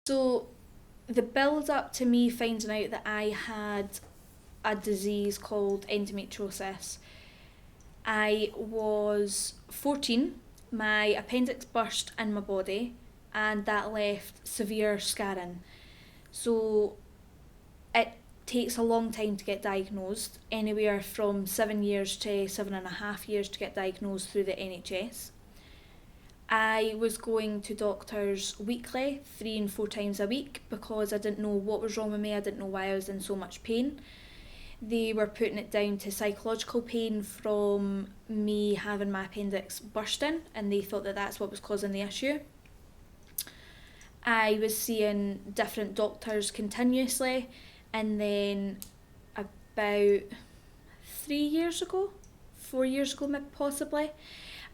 So the build up to me finding out that I had a disease called endometriosis, I was 14, my appendix burst in my body, and that left severe scarring. So it takes a long time to get diagnosed, anywhere from 7 years to 7.5 years to get diagnosed through the NHS. I was going to doctors weekly, 3 and 4 times a week, because I didn't know what was wrong with me. I didn't know why I was in so much pain. They were putting it down to psychological pain from me having my appendix bursting, and they thought that that's what was causing the issue. I was seeing different doctors continuously, and then about 3 years ago, 4 years ago possibly,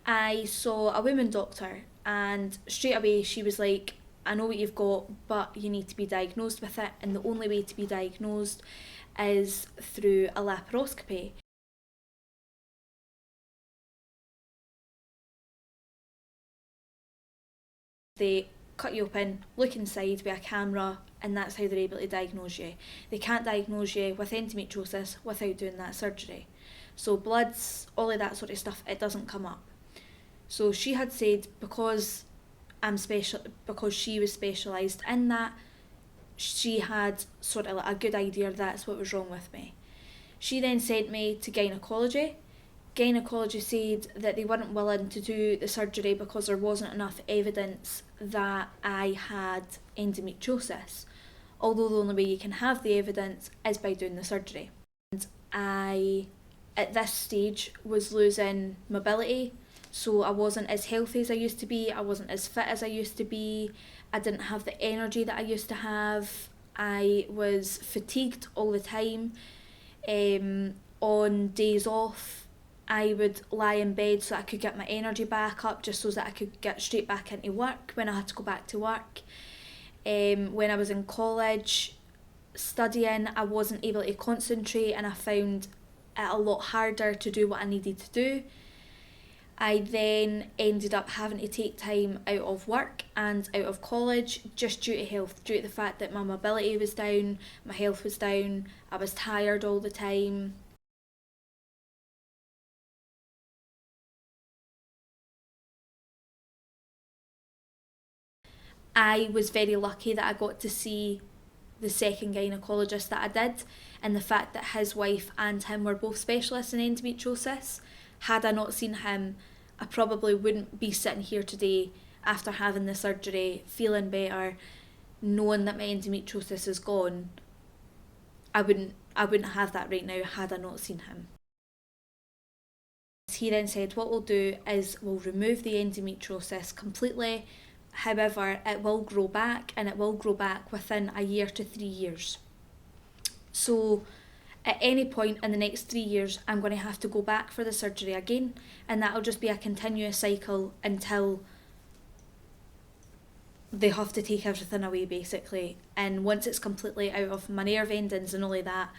I saw a women doctor, and straight away she was like, I know what you've got, but you need to be diagnosed with it, and the only way to be diagnosed is through a laparoscopy. They cut you open, look inside with a camera, and that's how they're able to diagnose you. They can't diagnose you with endometriosis without doing that surgery. So bloods, all of that sort of stuff, it doesn't come up. So she had said, because she was specialised in that, she had sort of like a good idea that's what was wrong with me. She then sent me to gynecology. Gynecology said that they weren't willing to do the surgery because there wasn't enough evidence that I had endometriosis, although the only way you can have the evidence is by doing the surgery. And I, at this stage, was losing mobility, so I wasn't as healthy as I used to be, I wasn't as fit as I used to be, I didn't have the energy that I used to have, I was fatigued all the time. On days off, I would lie in bed so that I could get my energy back up, just so that I could get straight back into work when I had to go back to work. When I was in college studying, I wasn't able to concentrate, and I found it a lot harder to do what I needed to do. I then ended up having to take time out of work and out of college just due to health, due to the fact that my mobility was down, my health was down, I was tired all the time. I was very lucky that I got to see the second gynaecologist that I did, and the fact that his wife and him were both specialists in endometriosis. Had I not seen him, I probably wouldn't be sitting here today after having the surgery, feeling better, knowing that my endometriosis is gone. I wouldn't have that right now had I not seen him. He then said, what we'll do is we'll remove the endometriosis completely. However, it will grow back, and it will grow back within a year to 3 years. So at any point in the next 3 years, I'm going to have to go back for the surgery again, and that'll just be a continuous cycle until they have to take everything away, basically. And once it's completely out of my nerve endings and all of that,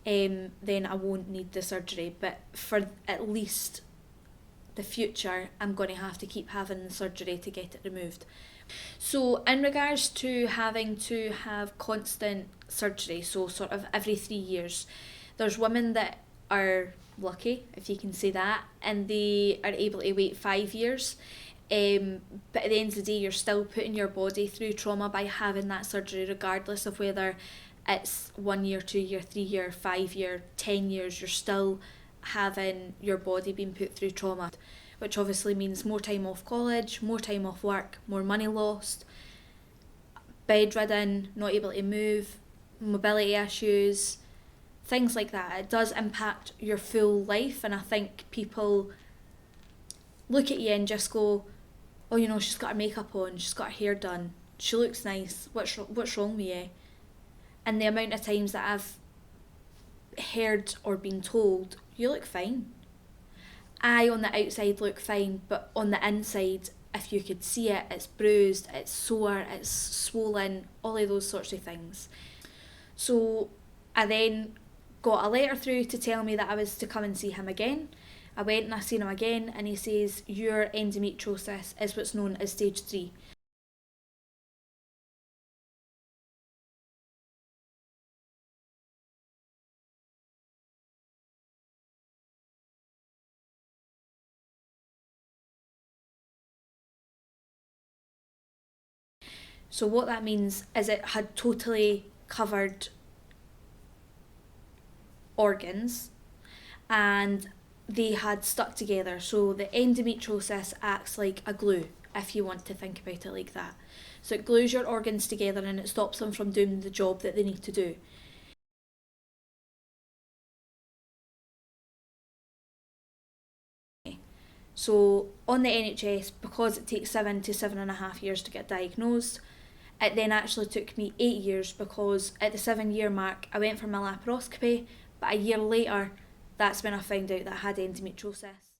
then I won't need the surgery. But for at least the future, I'm going to have to keep having the surgery to get it removed. So in regards to having to have constant surgery, so sort of every 3 years, there's women that are lucky, if you can say that, and they are able to wait 5 years. But at the end of the day, you're still putting your body through trauma by having that surgery, regardless of whether it's 1 year, 2 year, 3 year, 5 year, 10 years. You're still having your body being put through trauma, which obviously means more time off college, more time off work, more money lost, bedridden, not able to move, mobility issues, things like that. It does impact your full life, and I think people look at you and just go, oh, she's got her makeup on, she's got her hair done, she looks nice, what's wrong with you? And the amount of times that I've heard or been told, you look fine. I, on the outside, look fine, but on the inside, if you could see it, it's bruised, it's sore, it's swollen, all of those sorts of things. So I then got a letter through to tell me that I was to come and see him again. I went and I seen him again, and he says, your endometriosis is what's known as stage 3. So what that means is it had totally covered organs and they had stuck together. So the endometriosis acts like a glue, if you want to think about it like that. So it glues your organs together and it stops them from doing the job that they need to do. So on the NHS, because it takes 7 to 7.5 years to get diagnosed, it then actually took me 8 years, because at the 7-year mark I went for my laparoscopy, but a year later that's when I found out that I had endometriosis.